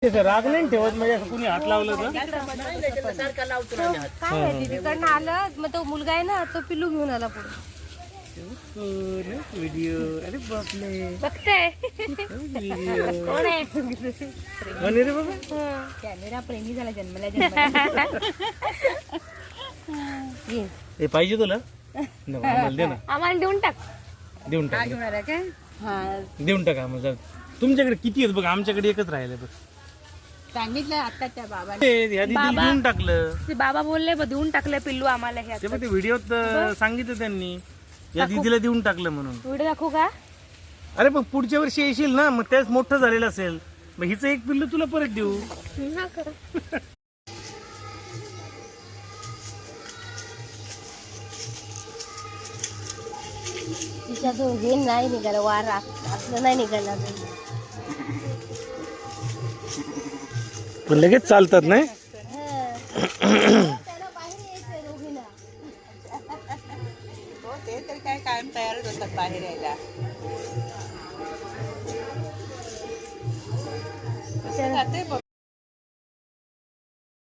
राग नाही ठेवत म्हणजे असं कुणी हात लावलं तर काय माहिती तिकडनं आलं मग तो मुलगा आहे ना तो पिल्लू घेऊन आला पुढे व्हिडिओ. अरे बापले बघताय कोण आहे रे बाबा. कॅमेरा प्रेमी झाला जन्मला हे पाहिजे तुला नको, आम्हाला दे ना. आम्हाला देऊन टाक देऊन टाक काय देऊन टाका आम्हाला. तुमच्याकडे किती आहेत बघा, आमच्याकडे एकच राहिले बघ. सांगितलं आता त्या बाबाने ह्या दीदीला देऊन टाकलं. ते बाबा बोलले देऊन टाकलं पिल्लू आम्हाला हे ते पण ते व्हिडिओत सांगितलं त्यांनी या दीदीला देऊन टाकलं म्हणून. व्हिडिओ दाखवू का अरे पण पुढच्या वर्षी येशील ना, मग त्याच मोठं झालेलं असेल, मग हिचं एक पिल्लू तुला परत देऊ. तिच्या जो हे नाही निघालं वारा असलं नाही निघालं पण लगेच चालतात नाही. ते तर काय कायम तयारच होतात बाहेर यायला. जाते बघ